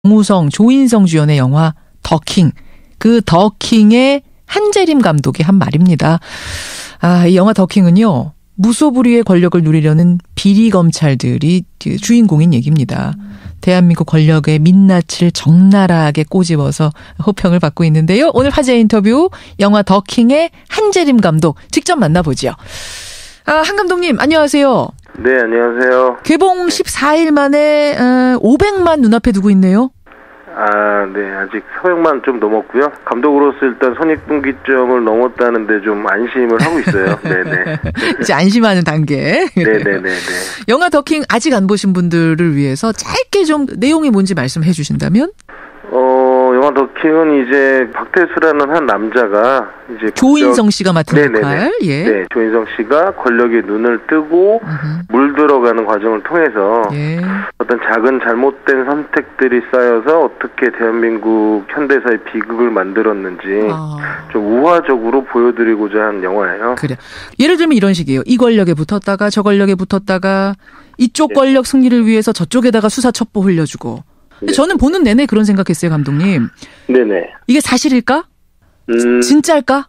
정우성, 조인성 주연의 영화 더킹. 그 더킹의 한재림 감독이 한 말입니다. 이 영화 더킹은요. 무소불위의 권력을 누리려는 비리 검찰들이 주인공인 얘기입니다. 대한민국 권력의 민낯을 적나라하게 꼬집어서 호평을 받고 있는데요. 오늘 화제 인터뷰 영화 더킹의 한재림 감독 직접 만나보죠. 한 감독님 안녕하세요. 네, 안녕하세요. 개봉 14일 만에 500만 눈앞에 두고 있네요. 네, 아직 400만 좀 넘었고요. 감독으로서 일단 손익분기점을 넘었다는데 좀 안심을 하고 있어요. 네네. 이제 안심하는 단계. 네네네. 영화 더킹 아직 안 보신 분들을 위해서 짧게 좀 내용이 뭔지 말씀해 주신다면? 영화 더킹은 이제 박태수라는 한 남자가 이제 조인성 씨가 맡은 역할. 예. 네, 조인성 씨가 권력의 눈을 뜨고 물들어가는 과정을 통해서 어떤 작은 잘못된 선택들이 쌓여서 어떻게 대한민국 현대사의 비극을 만들었는지 좀 우화적으로 보여드리고자 한 영화예요. 그래. 예를 들면 이런 식이에요. 이 권력에 붙었다가 저 권력에 붙었다가 이쪽 권력 승리를 위해서 저쪽에다가 수사 첩보 흘려주고. 근데 저는 보는 내내 그런 생각했어요, 감독님. 네네. 이게 사실일까? 진짜일까?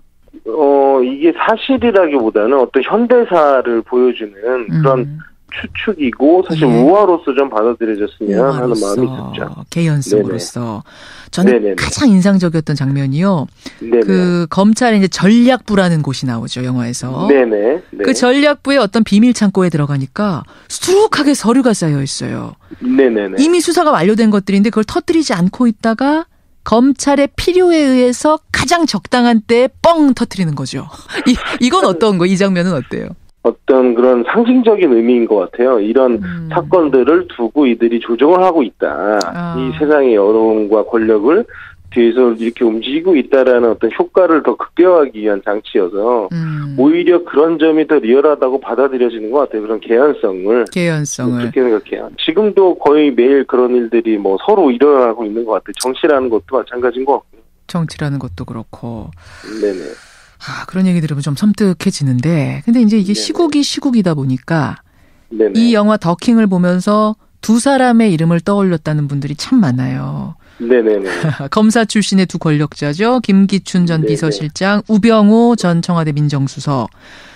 이게 사실이라기보다는 어떤 현대사를 보여주는 그런 추측이고 사실 우화로서 좀 받아들여졌으면 하는 마음이 있었죠. 개연성으로서. 네네. 저는 네네네. 가장 인상적이었던 장면이요. 네네. 그 검찰의 이제 전략부라는 곳이 나오죠, 영화에서. 네네. 네. 그 전략부의 어떤 비밀 창고에 들어가니까 수북하게 서류가 쌓여 있어요. 네네네. 이미 수사가 완료된 것들인데 그걸 터뜨리지 않고 있다가 검찰의 필요에 의해서 가장 적당한 때에 뻥 터뜨리는 거죠. 이건 어떤 거? 이 장면은 어때요? 어떤 그런 상징적인 의미인 것 같아요. 이런 사건들을 두고 이들이 조정을 하고 있다. 이 세상의 여론과 권력을 뒤에서 이렇게 움직이고 있다라는 어떤 효과를 더 극대화하기 위한 장치여서 오히려 그런 점이 더 리얼하다고 받아들여지는 것 같아요. 그런 개연성을. 그렇게 생각해요. 지금도 거의 매일 그런 일들이 뭐 서로 일어나고 있는 것 같아요. 정치라는 것도 마찬가지인 것 같고요. 정치라는 것도 그렇고. 네네. 그런 얘기 들으면 좀 섬뜩해지는데, 근데 이제 이게 시국이다 보니까, 이 영화 더킹을 보면서 두 사람의 이름을 떠올렸다는 분들이 참 많아요. 네네네. 검사 출신의 두 권력자죠. 김기춘 전 비서실장, 우병우 전 청와대 민정수석.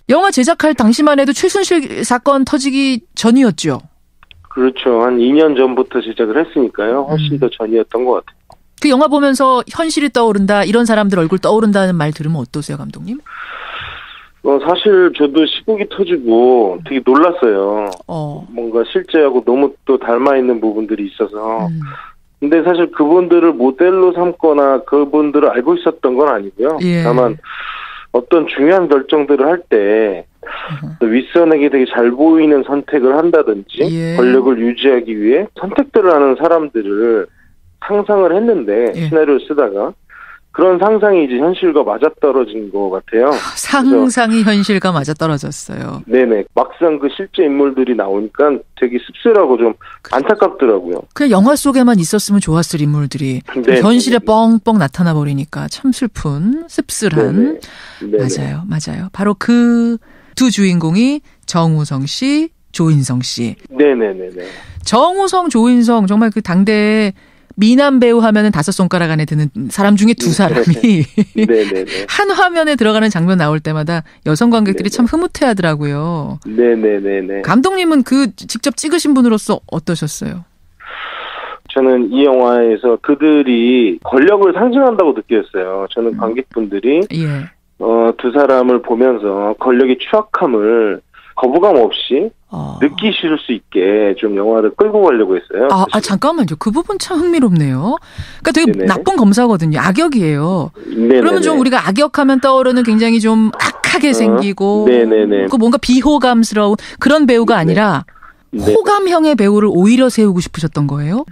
영화 제작할 당시만 해도 최순실 사건 터지기 전이었죠. 그렇죠. 한 2년 전부터 제작을 했으니까요. 훨씬 더 전이었던 것 같아요. 그 영화 보면서 현실이 떠오른다, 이런 사람들 얼굴 떠오른다는 말 들으면 어떠세요, 감독님? 사실 저도 시국이 터지고 되게 놀랐어요. 뭔가 실제하고 너무 또 닮아 있는 부분들이 있어서. 근데 사실 그분들을 모델로 삼거나 그분들을 알고 있었던 건 아니고요. 다만 어떤 중요한 결정들을 할 때 윗선에게 되게 잘 보이는 선택을 한다든지 권력을 유지하기 위해 선택들을 하는 사람들을 상상을 했는데 시나리오를 쓰다가 그런 상상이 이제 현실과 맞아떨어진 것 같아요. 상상이 현실과 맞아떨어졌어요. 네네. 막상 그 실제 인물들이 나오니까 되게 씁쓸하고 좀 안타깝더라고요. 그냥 영화 속에만 있었으면 좋았을 인물들이 현실에 뻥뻥 나타나 버리니까 참 슬픈, 씁쓸한. 네네. 맞아요. 바로 그 두 주인공이 정우성 씨, 조인성 씨. 네네네네. 정우성, 조인성 정말 그 당대에 미남 배우 하면은 5손가락 안에 드는 사람 중에 두 사람이 한 화면에 들어가는 장면 나올 때마다 여성 관객들이 참 흐뭇해하더라고요. 네네네네. 감독님은 그 직접 찍으신 분으로서 어떠셨어요? 저는 이 영화에서 그들이 권력을 상징한다고 느꼈어요. 저는 관객분들이 두 사람을 보면서 권력의 추악함을 거부감 없이 느끼실 수 있게 좀 영화를 끌고 가려고 했어요. 잠깐만요. 그 부분 참 흥미롭네요. 그러니까 되게 나쁜 검사거든요. 악역이에요. 그러면 좀 우리가 악역하면 떠오르는 굉장히 좀 악하게 생기고 그 뭔가 비호감스러운 그런 배우가 아니라 호감형의 배우를 오히려 세우고 싶으셨던 거예요?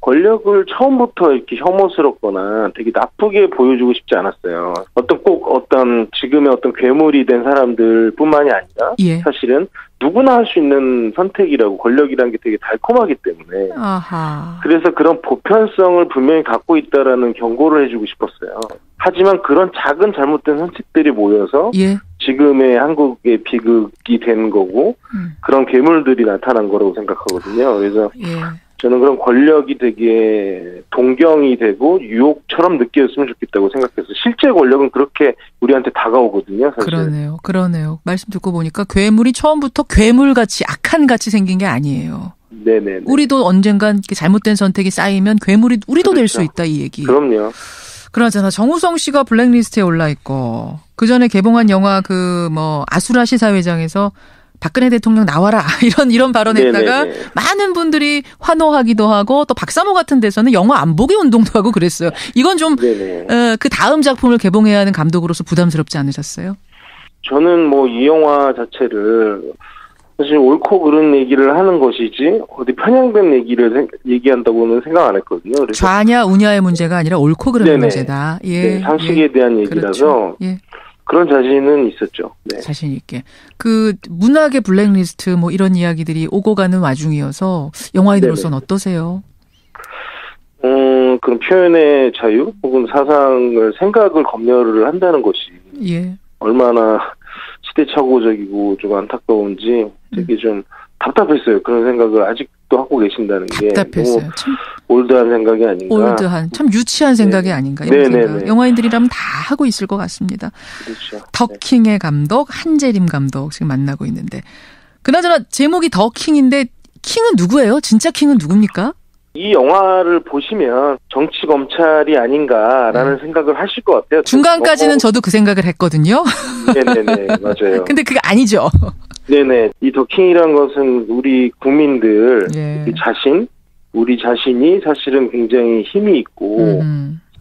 권력을 처음부터 이렇게 혐오스럽거나 되게 나쁘게 보여주고 싶지 않았어요. 어떤 지금의 어떤 괴물이 된 사람들뿐만이 아니라 사실은 누구나 할 수 있는 선택이라고 권력이라는 게 되게 달콤하기 때문에 그래서 그런 보편성을 분명히 갖고 있다라는 경고를 해주고 싶었어요. 하지만 그런 작은 잘못된 선택들이 모여서 지금의 한국의 비극이 된 거고 그런 괴물들이 나타난 거라고 생각하거든요. 그래서 저는 그런 권력이 되게 동경이 되고 유혹처럼 느껴졌으면 좋겠다고 생각해서 실제 권력은 그렇게 우리한테 다가오거든요. 사실. 그러네요. 말씀 듣고 보니까 괴물이 처음부터 괴물같이 악한같이 생긴 게 아니에요. 네네. 우리도 언젠간 잘못된 선택이 쌓이면 괴물이 우리도 될 수 있다 이 얘기. 그럼요. 그러잖아. 정우성 씨가 블랙리스트에 올라 있고 그 전에 개봉한 영화 아수라 시사회장에서 박근혜 대통령 나와라 이런 발언했다가 많은 분들이 환호하기도 하고 또 박사모 같은 데서는 영화 안 보기 운동도 하고 그랬어요. 이건 좀 그 다음 작품을 개봉해야 하는 감독으로서 부담스럽지 않으셨어요? 저는 이 영화 자체를 사실 옳고 그른 얘기를 하는 것이지 어디 편향된 얘기를 얘기한다고는 생각 안 했거든요. 그래서 좌냐 우냐의 문제가 아니라 옳고 그른 문제다. 예, 상식에 대한 얘기라서 그렇죠. 예. 그런 자신은 있었죠. 네. 자신 있게. 그 문학의 블랙리스트 이런 이야기들이 오고 가는 와중이어서 영화인으로서는 어떠세요? 그런 표현의 자유 혹은 생각을 검열을 한다는 것이 얼마나 시대착오적이고 좀 안타까운지 되게 좀 답답했어요. 그런 생각을 아직도 하고 계신다는 게 답답했어요. 참 올드한 생각이 아닌가. 참 유치한 생각이 아닌가. 이런 생각. 영화인들이라면 다 하고 있을 것 같습니다. 그렇죠. 더킹의 감독 한재림 감독 지금 만나고 있는데 그나저나 제목이 더킹인데 킹은 누구예요? 진짜 킹은 누굽니까? 이 영화를 보시면 정치 검찰이 아닌가라는 생각을 하실 것 같아요. 중간까지는 저도 그 생각을 했거든요. 네네네 맞아요. 근데 그게 아니죠. 네네 이 더킹이란 것은 우리 국민들 우리 자신이 사실은 굉장히 힘이 있고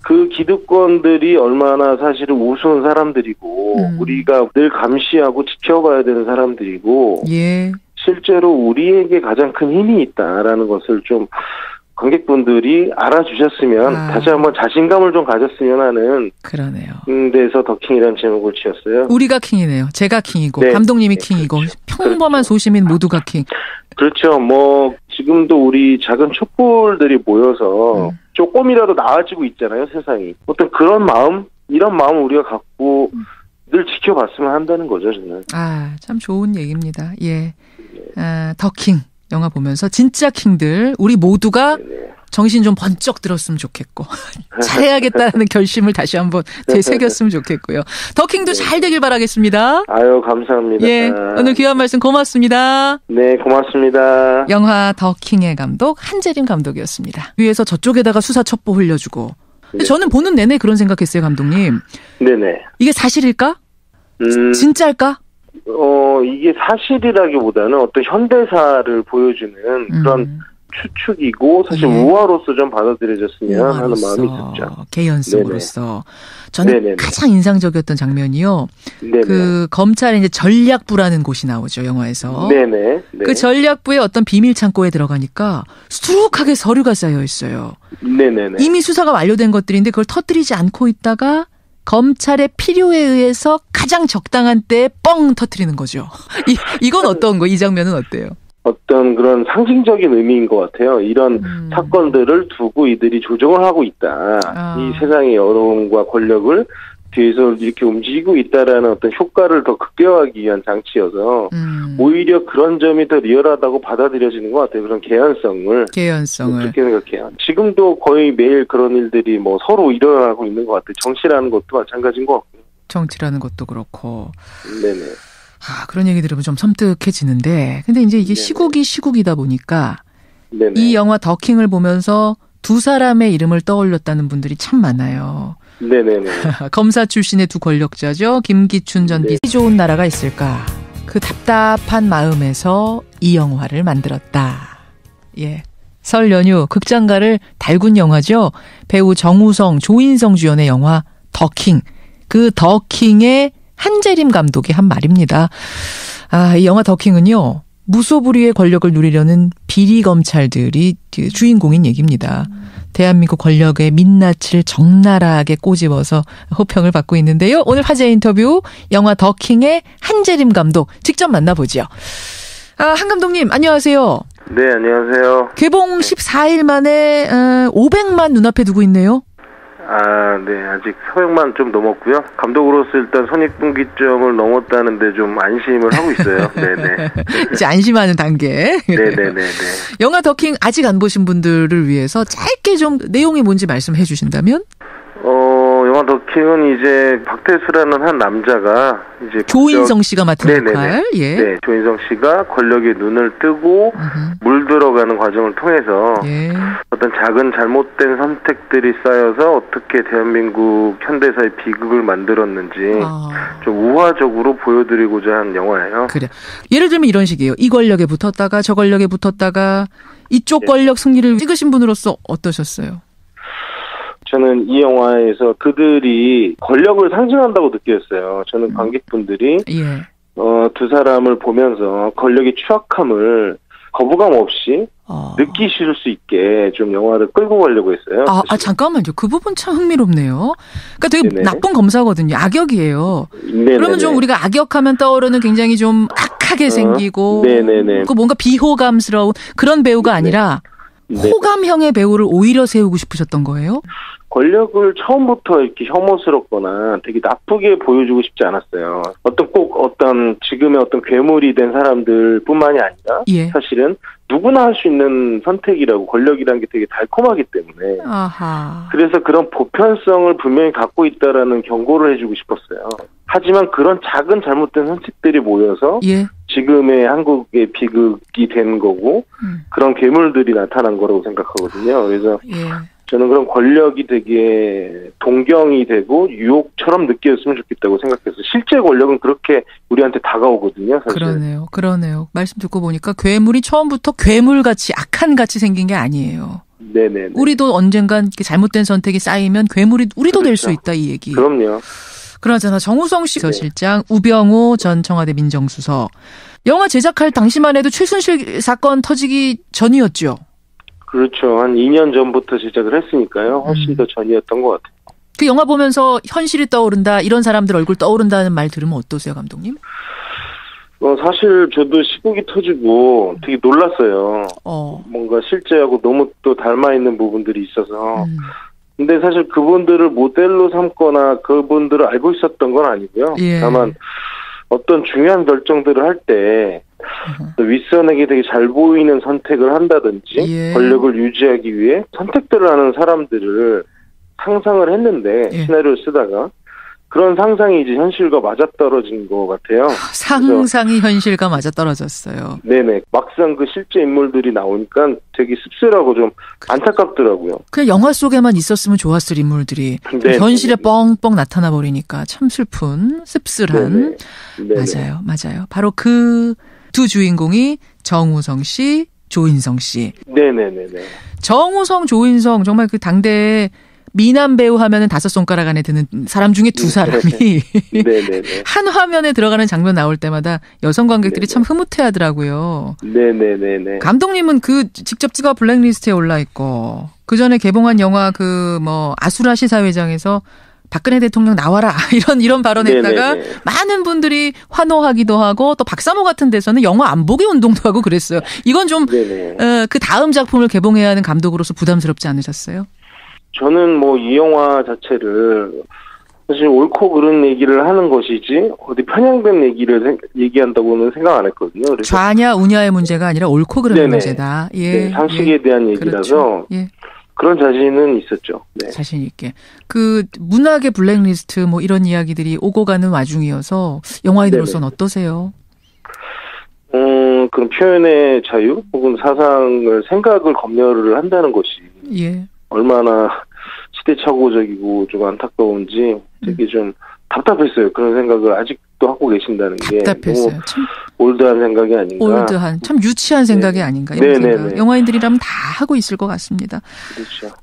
그 기득권들이 얼마나 사실은 우스운 사람들이고 우리가 늘 감시하고 지켜봐야 되는 사람들이고 실제로 우리에게 가장 큰 힘이 있다라는 것을 좀 관객분들이 알아주셨으면 다시 한번 자신감을 좀 가졌으면 하는 그러네요. 데서 더킹이라는 제목을 지었어요. 우리가 킹이네요. 제가 킹이고 감독님이 킹이고 그렇죠. 평범한 소시민 모두가 킹. 그렇죠. 지금도 우리 작은 촛불들이 모여서 조금이라도 나아지고 있잖아요. 세상이. 어떤 그런 마음 이런 마음 우리가 갖고 늘 지켜봤으면 한다는 거죠. 저는. 참 좋은 얘기입니다. 예. 더킹 영화 보면서 진짜 킹들 우리 모두가 정신 좀 번쩍 들었으면 좋겠고 잘해야겠다는 결심을 다시 한번 되새겼으면 좋겠고요. 더킹도 잘 되길 바라겠습니다. 아유 감사합니다. 예, 오늘 귀한 말씀 고맙습니다. 네 고맙습니다. 영화 더킹의 감독 한재림 감독이었습니다. 위에서 저쪽에다가 수사 첩보 흘려주고 저는 보는 내내 그런 생각했어요. 감독님. 네네. 이게 사실일까? 진짜일까? 이게 사실이라기보다는 어떤 현대사를 보여주는 그런 추측이고 사실 우화로서 좀 받아들여졌으면 하는 마음이 있었죠. 개연성으로서. 저는 가장 인상적이었던 장면이요. 그 검찰의 이제 전략부라는 곳이 나오죠. 영화에서. 그 전략부의 어떤 비밀 창고에 들어가니까 수두룩하게 서류가 쌓여 있어요. 이미 수사가 완료된 것들인데 그걸 터뜨리지 않고 있다가 검찰의 필요에 의해서 가장 적당한 때에 뻥 터뜨리는 거죠. 이건 어떤 거? 이 장면은 어때요? 어떤 그런 상징적인 의미인 것 같아요. 이런 사건들을 두고 이들이 조정을 하고 있다. 이 세상의 여론과 권력을 뒤에서 이렇게 움직이고 있다라는 어떤 효과를 더 극대화하기 위한 장치여서 오히려 그런 점이 더 리얼하다고 받아들여지는 것 같아요. 그런 개연성을 그렇게 생각해요. 지금도 거의 매일 그런 일들이 서로 일어나고 있는 것 같아요. 정치라는 것도 마찬가지인 것 같고요. 정치라는 것도 그렇고. 네네. 그런 얘기 들으면 좀 섬뜩해지는데 근데 이제 이게 시국이다 보니까 이 영화 더킹을 보면서 두 사람의 이름을 떠올렸다는 분들이 참 많아요. 네네네. 검사 출신의 두 권력자죠. 김기춘 전 비서. 좋은 나라가 있을까? 그 답답한 마음에서 이 영화를 만들었다. 예. 설 연휴 극장가를 달군 영화죠. 배우 정우성, 조인성 주연의 영화 더킹. 그 더킹의 한재림 감독이 한 말입니다. 이 영화 더킹은요. 무소불위의 권력을 누리려는 비리 검찰들이 주인공인 얘기입니다. 대한민국 권력의 민낯을 적나라하게 꼬집어서 호평을 받고 있는데요. 오늘 화제 인터뷰 영화 더킹의 한재림 감독 직접 만나보죠. 한 감독님 안녕하세요. 네 안녕하세요. 개봉 14일 만에 500만 눈앞에 두고 있네요. 네. 아직 서역만 좀 넘었고요. 감독으로서 일단 손익분기점을 넘었다는데 좀 안심을 하고 있어요. 네네. 이제 안심하는 단계. 네네네. 영화 더킹 아직 안 보신 분들을 위해서 짧게 좀 내용이 뭔지 말씀해 주신다면? 영화 더킹은 이제 박태수라는 한 남자가 이제 조인성 씨가 맡은 역할. 예. 네, 조인성 씨가 권력에 눈을 뜨고 물들어가는 과정을 통해서 예. 어떤 작은 잘못된 선택들이 쌓여서 어떻게 대한민국 현대사의 비극을 만들었는지 좀 우화적으로 보여드리고자 한 영화예요. 그래. 예를 들면 이런 식이에요. 이 권력에 붙었다가 저 권력에 붙었다가 이쪽 권력 승리를 찍으신 분으로서 어떠셨어요? 저는 이 영화에서 그들이 권력을 상징한다고 느꼈어요. 저는 관객분들이 예. 두 사람을 보면서 권력의 추악함을 거부감 없이 느끼실 수 있게 좀 영화를 끌고 가려고 했어요. 잠깐만요. 그 부분 참 흥미롭네요. 그러니까 되게 네네. 나쁜 검사거든요. 악역이에요. 네네네. 그러면 좀 우리가 악역하면 떠오르는 굉장히 좀 악하게 생기고 네네네. 그 뭔가 비호감스러운 그런 배우가 아니라 호감형의 배우를 오히려 세우고 싶으셨던 거예요? 권력을 처음부터 이렇게 혐오스럽거나 되게 나쁘게 보여주고 싶지 않았어요. 어떤 지금의 어떤 괴물이 된 사람들뿐만이 아니라 예. 사실은 누구나 할 수 있는 선택이라고 권력이라는 게 되게 달콤하기 때문에 아하. 그래서 그런 보편성을 분명히 갖고 있다라는 경고를 해주고 싶었어요. 하지만 그런 작은 잘못된 선택들이 모여서 예. 지금의 한국의 비극이 된 거고 그런 괴물들이 나타난 거라고 생각하거든요. 그래서 예. 저는 그런 권력이 되게 동경이 되고 유혹처럼 느껴졌으면 좋겠다고 생각해서 실제 권력은 그렇게 우리한테 다가오거든요. 사실. 그러네요. 말씀 듣고 보니까 괴물이 처음부터 괴물같이 악한같이 생긴 게 아니에요. 네네. 우리도 언젠간 이렇게 잘못된 선택이 쌓이면 괴물이 우리도 그렇죠. 될 수 있다 이 얘기. 그럼요. 그러잖아. 정우성 씨 실장, 우병우 전 청와대 민정수석. 영화 제작할 당시만 해도 최순실 사건 터지기 전이었죠. 그렇죠. 한 2년 전부터 제작을 했으니까요. 훨씬 더 전이었던 것 같아요. 그 영화 보면서 현실이 떠오른다, 이런 사람들 얼굴 떠오른다는 말 들으면 어떠세요, 감독님? 사실 저도 시국이 터지고 되게 놀랐어요. 뭔가 실제하고 너무 또 닮아있는 부분들이 있어서. 근데 사실 그분들을 모델로 삼거나 그분들을 알고 있었던 건 아니고요. 예. 다만 어떤 중요한 결정들을 할 때 윗선에게 되게 잘 보이는 선택을 한다든지 예. 권력을 유지하기 위해 선택들을 하는 사람들을 상상을 했는데 시나리오를 쓰다가 그런 상상이 이제 현실과 맞아떨어진 것 같아요. 상상이 현실과 맞아떨어졌어요. 네네. 막상 그 실제 인물들이 나오니까 되게 씁쓸하고 좀 안타깝더라고요. 그냥 영화 속에만 있었으면 좋았을 인물들이 현실에 뻥뻥 나타나 버리니까 참 슬픈, 씁쓸한. 네네. 맞아요. 바로 그 두 주인공이 정우성 씨, 조인성 씨. 네네네네. 정우성, 조인성 정말 그 당대에 미남 배우 하면은 5손가락 안에 드는 사람 중에 두 사람이 한 화면에 들어가는 장면 나올 때마다 여성 관객들이 참 흐뭇해하더라고요. 네네네네. 감독님은 그 직접 찍어 블랙리스트에 올라 있고 그 전에 개봉한 영화 아수라 시사회장에서 박근혜 대통령 나와라 이런 발언했다가 많은 분들이 환호하기도 하고 또 박사모 같은 데서는 영화 안 보기 운동도 하고 그랬어요. 이건 좀 그 다음 작품을 개봉해야 하는 감독으로서 부담스럽지 않으셨어요? 저는 이 영화 자체를 사실 옳고 그른 얘기를 하는 것이지 어디 편향된 얘기를 얘기한다고는 생각 안 했거든요. 그래서 좌냐 우냐의 문제가 아니라 옳고 그른 문제다. 예. 상식에 대한 얘기라서 그렇죠. 그런 자신은 있었죠. 네. 자신 있게. 그 문학의 블랙리스트 이런 이야기들이 오고 가는 와중이어서 영화인으로서는 어떠세요? 그런 표현의 자유 혹은 생각을 검열을 한다는 것이 얼마나 시대착오적이고 좀 안타까운지 되게 좀 답답했어요. 그런 생각을 아직도 하고 계신다는 게 답답했어요. 너무 참 올드한 생각이 아닌가. 참 유치한 생각이 아닌가. 이런 생각. 영화인들이라면 다 하고 있을 것 같습니다. 그렇죠.